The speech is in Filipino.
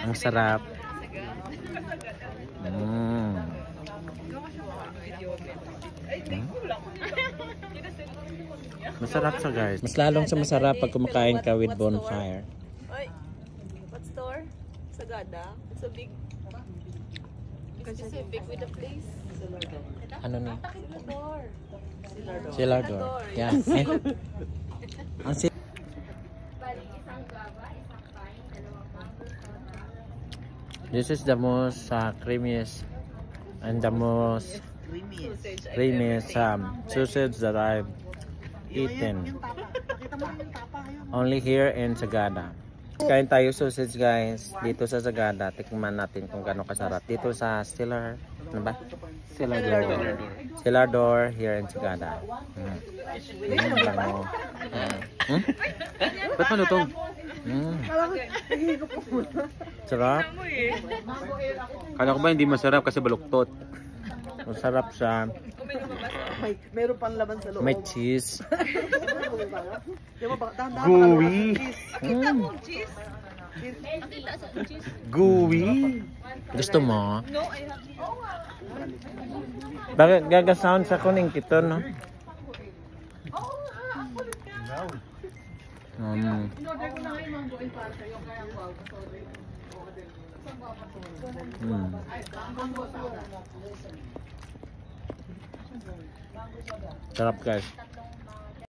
Ang sarap. Mm. Masarap siya guys. Mas lalong siya masarap pag kumakain ka with bonfire. Oy, what store? Sagada. It's a big specific with the place. Ano ni? Silador. Silador. Yan. Ang This is the most creamiest and the most creamiest sausage that I've eaten. Only here in Sagada. Kain tayo sausage guys dito sa Sagada. Tikman natin kung gaano kasarap. Dito sa ano ba? Silador here in Sagada. Bango. Ba't malutong? Sarap. Kala ko ba hindi masarap kasi baluktot? Masarap siya. Meron pang laman sa loob. May cheese. Gooey. Gooey. Gusto mo? No, I have. Bakit gagasound sa kuning kito, no? Sarap guys.